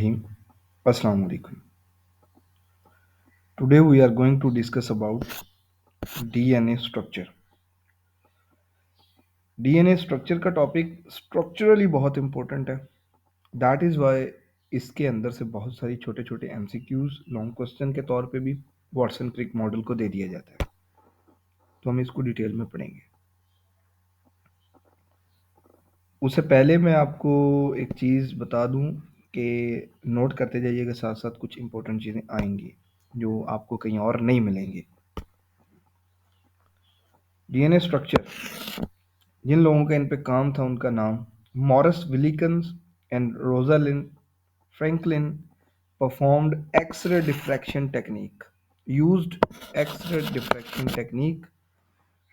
Assalamu alaikum. Today we are going to discuss about DNA structure. DNA structure का topic structurally बहुत important है. That is why इसके अंदर से बहुत सारी छोटे छोटे एमसीक्यूज लॉन्ग क्वेश्चन के तौर पे भी वॉटसन क्रिक मॉडल को दे दिया जाता है. तो हम इसको डिटेल में पढ़ेंगे. उससे पहले मैं आपको एक चीज़ बता दूं कि नोट करते जाइएगा, साथ साथ कुछ इंपॉर्टेंट चीज़ें आएंगी जो आपको कहीं और नहीं मिलेंगी. डीएनए स्ट्रक्चर, जिन लोगों का इन पे काम था उनका नाम Maurice Wilkins and Rosalind Franklin performed X-ray diffraction technique used X-ray diffraction technique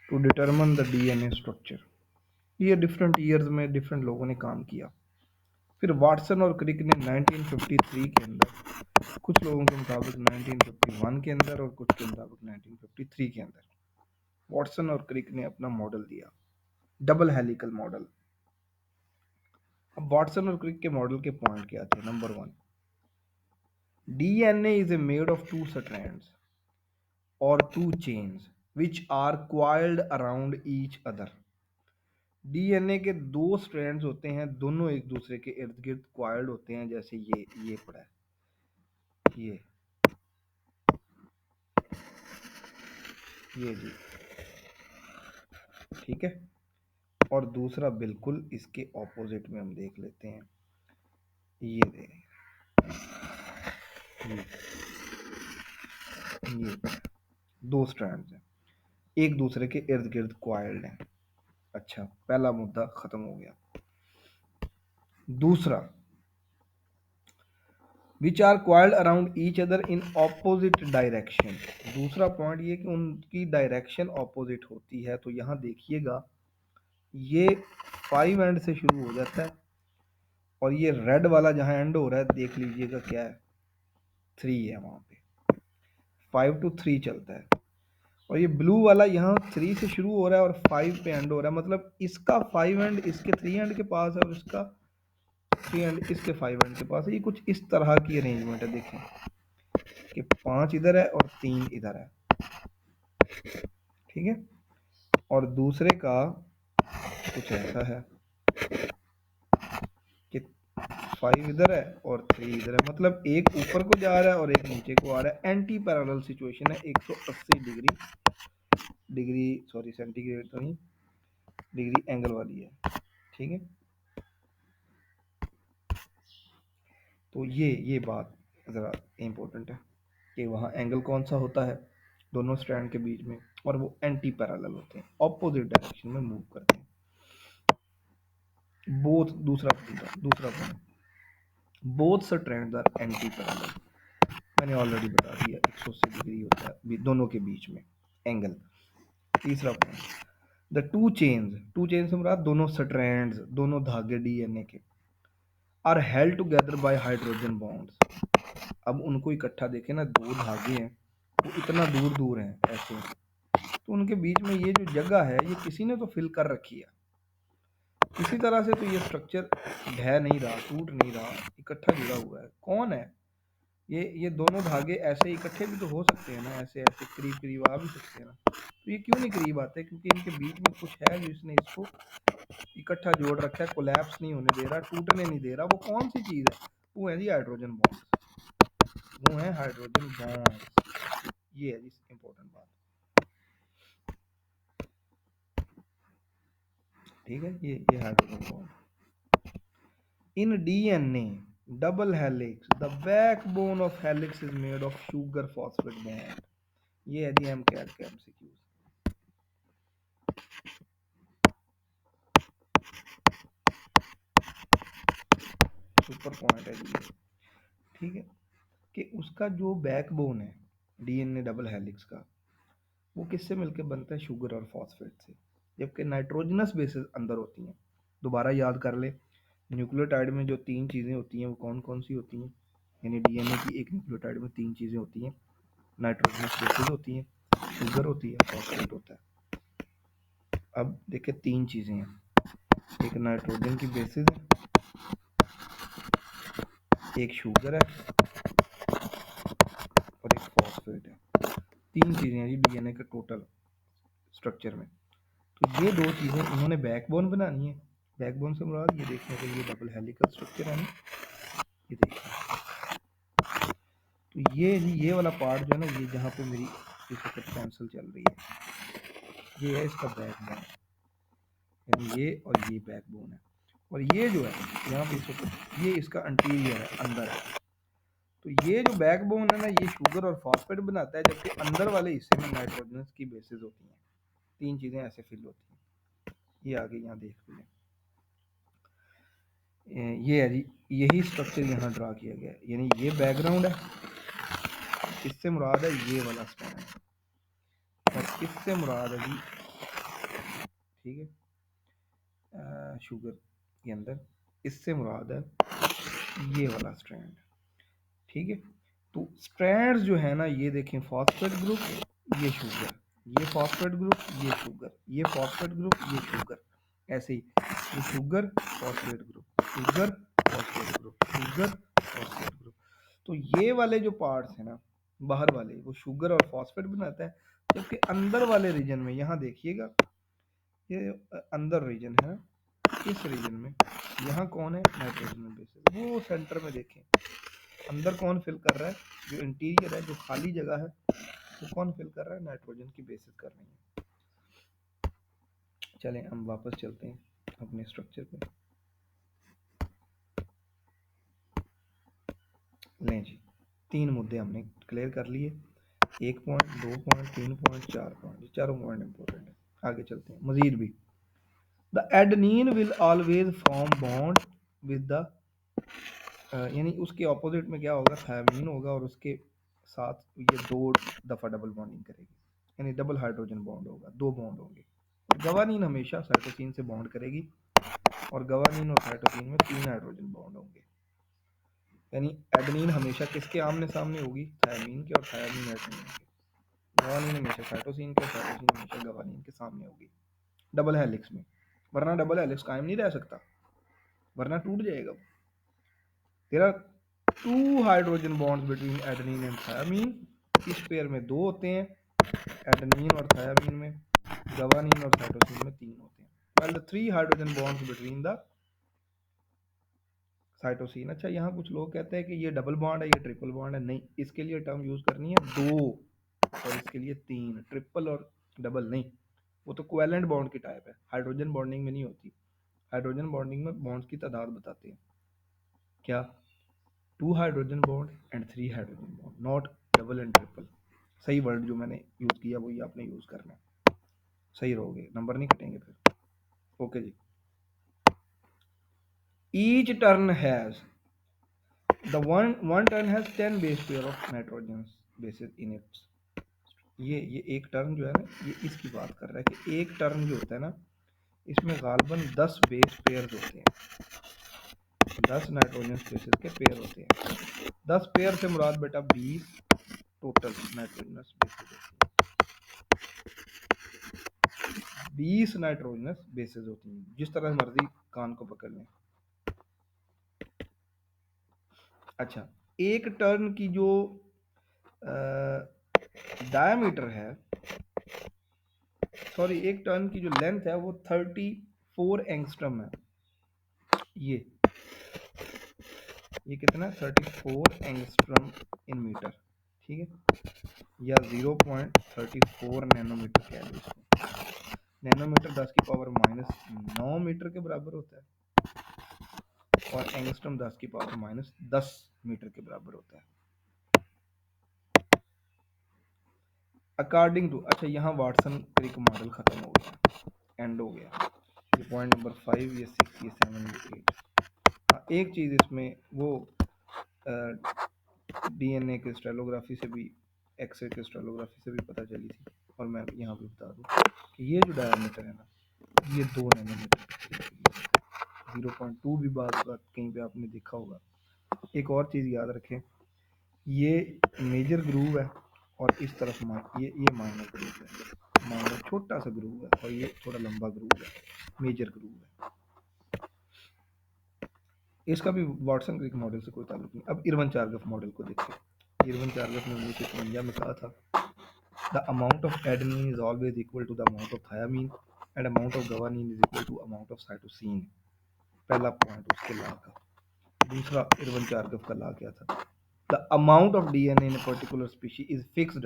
to determine the DNA structure. ये डिफरेंट ईयर्स में डिफरेंट लोगों ने काम किया. फिर वाटसन और क्रिक ने 1953 के अंदर, कुछ लोगों के मुताबिक 1951 के अंदर और कुछ के मुताबिक 1953 के अंदर वाटसन और क्रिक ने अपना मॉडल दिया, डबल हेलिकल मॉडल. अब वाटसन और क्रिक के मॉडल के पॉइंट क्या थे? Number 1, DNA is a made of 2 strands और 2 chains which are coiled around each other. DNA के 2 स्ट्रैंड्स होते हैं, दोनों एक दूसरे के इर्द गिर्द क्वाइल्ड होते हैं. जैसे ये पड़ा है, ये जी, ठीक है. और दूसरा बिल्कुल इसके ऑपोजिट में हम देख लेते हैं. ये देखें, ये 2 स्ट्रैंड्स हैं, एक दूसरे के इर्द गिर्द क्वाइल्ड हैं. अच्छा, पहला मुद्दा खत्म हो गया. दूसरा, which are coiled around each other in opposite direction. दूसरा पॉइंट ये कि उनकी डायरेक्शन ऑपोजिट होती है. तो यहां देखिएगा, ये 5 एंड से शुरू हो जाता है और ये रेड वाला जहां एंड हो रहा है, देख लीजिएगा क्या है, 3 है. वहां पे 5 to 3 चलता है. और ये ब्लू वाला यहाँ 3 से शुरू हो रहा है और 5 पे एंड हो रहा है. मतलब इसका 5 एंड इसके 3 एंड के पास है और इसका 3 एंड इसके 5 एंड के पास है. ये कुछ इस तरह की अरेंजमेंट है. देखें कि 5 इधर है और 3 इधर है, ठीक है. और दूसरे का कुछ ऐसा है कि 5 इधर है और 3 इधर है. मतलब एक ऊपर को जा रहा है और एक नीचे को आ रहा है. एंटी पैरेलल सिचुएशन है. 180 डिग्री सेंटीग्रेड तो नहीं, डिग्री एंगल वाली है, ठीक है. तो ये बात ज़रा इम्पोर्टेंट है कि वहाँ एंगल कौन सा होता है दोनों स्ट्रैंड के बीच में, और वो एंटी पैरेलल होते हैं, ऑपोजिट डायरेक्शन में मूव करते हैं. बोथ दूसरा point, both strands are anti parallel. मैंने ऑलरेडी बता दिया, 180 डिग्री होता है दोनों के बीच में एंगल. तीसरा पॉइंट, द टू चेन्स से मुराद दोनों स्ट्रैंड्स, दोनों धागे डीएनए के, are held together by hydrogen bonds. अब उनको इकट्ठा देखें ना, 2 धागे हैं, वो इतना दूर दूर हैं ऐसे, तो उनके बीच में ये जो जगह है ये किसी ने तो फिल कर रखी है किसी तरह से. तो ये स्ट्रक्चर ढह नहीं रहा, टूट नहीं रहा, इकट्ठा जुड़ा हुआ है. कौन है ये दोनों धागे? ऐसे इकट्ठे भी तो हो सकते हैं ना, ऐसे ऐसे करीब करीब आ भी सकते हैं ना. तो ये क्यों नहीं करीब आते? क्योंकि इनके बीच में कुछ है जो इसने इसको इकट्ठा जोड़ रखा है, कोलैप्स नहीं होने दे रहा, टूटने नहीं दे रहा. वो कौन सी चीज़ है? वो है जी हाइड्रोजन बॉन्ड, वो है हाइड्रोजन बॉन्ड. ये है जी इंपॉर्टेंट बात, ठीक है. ये hydrogen bond in DNA double helix, the backbone of helix is made of sugar phosphate bond. ये है जी एमसीक्यूज, सुपर पॉइंट है जी, ठीक है. कि उसका जो बैकबोन है डीएनए डबल हेलिक्स का, वो किससे मिलकर बनता है? शुगर और फॉस्फेट से. जबकि नाइट्रोजनस बेसेस अंदर होती हैं. दोबारा याद कर ले, न्यूक्लियोटाइड में जो 3 चीज़ें होती हैं वो कौन कौन सी होती हैं? यानी डीएनए की एक न्यूक्लियोटाइड में 3 चीज़ें होती हैं. नाइट्रोजनस बेसेस होती हैं, शुगर होती है, फॉस्फेट होता है. अब देखिए 3 चीज़ें हैं, एक नाइट्रोजन की बेसिस है, एक शुगर है और एक फॉस्फेट है। 3 चीज़ें हैं जी डीएनए के टोटल स्ट्रक्चर में। तो ये 2 चीज़ें इन्होंने बैकबोन बनानी है। बैकबोन से मुराद ये देखने के लिए डबल हेलिकल स्ट्रक्चर है ना, ये देखिए। तो ये वाला पार्ट जो है ना, ये जहाँ पे मेरी इस वक्त पेंसिल चल रही है, ये है इसका बैकबोन, यानी ये और ये बैकबोन है। और ये जो है यहाँ पे इस वक्त ये इसका अंटीरियर है, अंदर है। तो ये जो बैकबोन है ना, ये शुगर और फॉस्फेट बनाता है, जबकि अंदर वाले हिस्से में नाइट्रोजन की बेसिस होती हैं। 3 चीज़ें ऐसे फिल होती हैं। ये आगे यहाँ देख लें, ये है जी, यही स्ट्रक्चर यहाँ ड्रा किया गया है। यानी ये बैकग्राउंड है, इससे मुराद है ये वाला स्पैन, और इससे मुराद है जी, ठीक है, शुगर के अंदर इससे मुराद है ये वाला स्ट्रैंड, ठीक है। तो स्ट्रैंड्स जो है ना, ये देखें, फॉस्फेट ग्रुप, ये शुगर, ये फॉस्फेट ग्रुप, ये शुगर, ये फॉस्फेट ग्रुप, ये शुगर, ऐसे ही ये sugar phosphate group, sugar phosphate group, sugar phosphate group. तो ये वाले जो पार्ट्स हैं ना, बाहर वाले, वो शुगर और फॉस्फेट बनाता है, जबकि अंदर वाले रीजन में, यहाँ देखिएगा, ये अंदर रीजन है, इस रीजन में यहाँ कौन है, नाइट्रोजन बेसिस। वो सेंटर में देखें, अंदर कौन फिल कर रहा है, जो इंटीरियर है, जो खाली जगह है, वो कौन फिल कर रहा है, नाइट्रोजन की बेसिस कर रही है। चलें हम वापस चलते हैं अपने स्ट्रक्चर पे। लें जी, 3 मुद्दे हमने क्लियर कर लिए, 1 पॉइंट, 2 पॉइंट, 3 पॉइंट, 4 पॉइंट, चारों पॉइंट इंपॉर्टेंट है। आगे चलते हैं मजीद भी। The adenine will always form bond with the, यानी उसके ऑपोजिट में क्या होगा, थायमीन होगा, और उसके साथ ये 2 दफ़ा डबल बॉन्डिंग करेगी, यानी डबल हाइड्रोजन बॉन्ड होगा, 2 बॉन्ड होंगे। और गवानीन हमेशा साइटोसिन से बॉन्ड करेगी, और गवानीन और साइटोसिन में 3 हाइड्रोजन बॉन्ड होंगे। यानी एडेनिन हमेशा किसके आमने सामने होगी, थायमीन के, और थायमीन एडेनिन के। गवानीन हमेशा साइटोसिन के, साइटोसिन हमेशा गवानीन के सामने होगी डबल हेलिक्स में, वरना डबल हेलिक्स कायम नहीं रह सकता, वरना टूट जाएगा। There are 2 hydrogen bonds between adenine and thymine. इस पेयर में 2 होते हैं, एडेनिन और थायमीन में, गवानीन और साइटोसिन में 3 होते हैं। While the 3 hydrogen bonds between the cytosine, अच्छा यहाँ कुछ लोग कहते हैं कि ये डबल बॉन्ड है, ये ट्रिपल बॉन्ड है। नहीं, इसके लिए टर्म यूज करनी है 2, और इसके लिए 3, ट्रिपल और डबल नहीं, वो तो कोवैलेंट बॉन्ड की टाइप है, हाइड्रोजन बॉन्डिंग में नहीं होती। हाइड्रोजन बॉन्डिंग में बॉन्ड्स की तादाद बताते हैं, क्या, 2 hydrogen bond and 3 hydrogen bond, not double and triple. सही वर्ड जो मैंने यूज किया वही आपने यूज करना है, सही रहोगे, नंबर नहीं कटेंगे फिर। ओके जी। Each turn has the one turn has 10 base pair of nitrogen bases in its. ये एक टर्न जो है ना, ये इसकी बात कर रहा है कि एक टर्न जो होता है ना, इसमें गालबन 10 बेस पेयर होते हैं, 10 नाइट्रोजन बेसिस के पेयर होते हैं। 10 पेयर से मुराद बेटा 20 टोटल नाइट्रोजनस बेसिस होती है, 20 नाइट्रोजनस बेसिस होती हैं, जिस तरह मर्जी कान को पकड़ लें। अच्छा, एक टर्न की जो डायमीटर है, सॉरी, एक टर्न की जो लेंथ है वो 34 एंगस्ट्रम है। ये कितना, 34 एंगस्ट्रम इन मीटर, ठीक है, या 0.34 नैनोमीटर कह लो इसको। नैनोमीटर 10 की पावर -9 मीटर के बराबर होता है, और एंगस्ट्रम 10 की पावर -10 मीटर के बराबर होता है। अकॉर्डिंग टू, अच्छा यहाँ वाटसन क्रिक मॉडल खत्म हो गया, एंड हो गया। ये पॉइंट नंबर 5, ये 6, ये 7, ये 8। हाँ, एक चीज़ इसमें वो डीएनए क्रिस्टलोग्राफी से भी, एक्सरे क्रिस्टलोग्राफी से भी पता चली थी, और मैं यहाँ भी बता दूँ कि ये जो डायमीटर है ना, ये 2 नैनोमीटर, 0.2 भी बात कहीं पे आपने देखा होगा। एक और चीज़ याद रखें, ये मेजर ग्रूव है, और इस तरफ ये माइनर ग्रूव है, माइनर छोटा सा ग्रूव है, और ये थोड़ा लंबा ग्रूव है, मेजर ग्रूव है। इसका भी वाटसन क्रिक मॉडल से कोई ताल्लुक नहीं। अब इरवन चारगफ मॉडल को देखिए। इरवन चारगफ ने 1951 में कहा था the amount of adenine is always equal to the amount of thymine and amount of guanine is equal to amount of cytosine. पहला पॉइंट उसके लॉ का। दूसरा इरवन चारगफ का लॉ क्या था? The amount of DNA in a particular species is fixed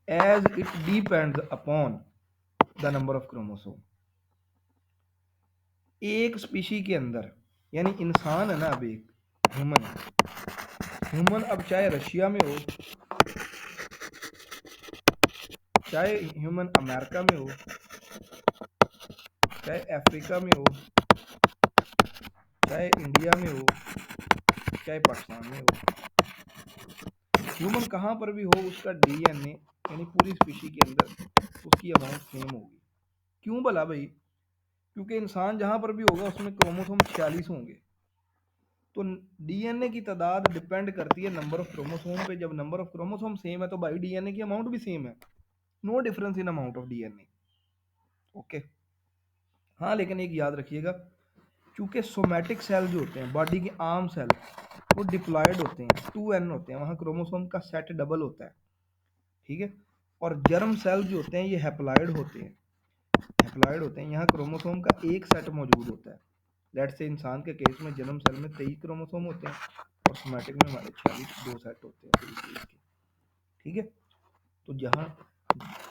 as it depends upon the number of chromosome। एक species के अंदर, यानी इंसान है ना, अब एक ह्यूमन है, ह्यूमन अब चाहे रशिया में हो, चाहे ह्यूमन अमेरिका में हो, चाहे अफ्रीका में हो, चाहे इंडिया में हो, चाहे पाकिस्तान में हो, ह्यूमन कहाँ पर भी हो, उसका डीएनए यानी पूरी स्पीशी के अंदर उसकी अमाउंट सेम होगी। क्यों भला भाई? क्योंकि इंसान जहां पर भी होगा उसमें क्रोमोसोम 46 होंगे। तो डीएनए की तादाद डिपेंड करती है नंबर ऑफ क्रोमोसोम पे। जब नंबर ऑफ क्रोमोसोम सेम है तो भाई डीएनए की अमाउंट भी सेम है। No difference in amount of DNA. Okay. हाँ, लेकिन एक याद रखिएगा, चूंकि सोमैटिक सेल जो होते हैं, बॉडी के आम सेल, वो डिप्लॉयड होते हैं, 2n होते हैं, वहाँ क्रोमोसोम का सेट डबल होता है, ठीक है। और जर्म सेल जो होते हैं ये हैप्लॉयड होते हैं, यहाँ क्रोमोसोम का एक सेट मौजूद होता है। लेट्स से इंसान के केस में जर्म सेल में 23 क्रोमोसोम होते हैं और सोमैटिक में हमारे 46 दो सेट होते हैं, ठीक है। तो जहाँ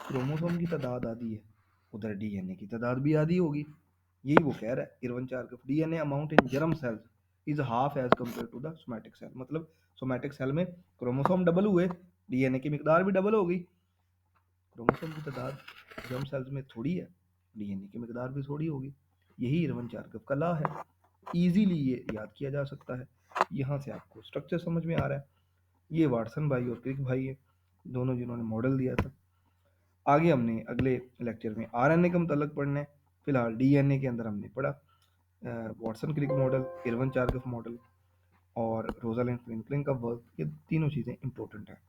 क्रोमोसोम की तादाद आधी है उधर डीएनए की तादाद भी आधी होगी। यही वो कह रहा है Erwin Chargaff. DNA amount in germ cells is half as compare to the somatic cell. मतलब सोमैटिक सेल में क्रोमोसोम डबल हुए, डीएनए की मिकदार भी डबल हो गई। क्रोमोसोम की तादाद जर्म सेल्स में थोड़ी है, डीएनए की मिकदार भी थोड़ी होगी। यही इरवन चारगफ का लॉ है। इजीली ये याद किया जा सकता है। यहाँ से आपको स्ट्रक्चर समझ में आ रहा है। ये वाटसन भाई और क्रिक भाई है, दोनों जिन्होंने मॉडल दिया था। आगे हमने अगले लेक्चर में आरएनए का मुतल्लक पढ़ना है। फिलहाल डीएनए के अंदर हमने पढ़ा वाटसन क्रिक मॉडल, इरवन चारगफ मॉडल और रोजालिंड फ्रिंकलिन का वर्क। ये तीनों चीज़ें इंपॉर्टेंट है।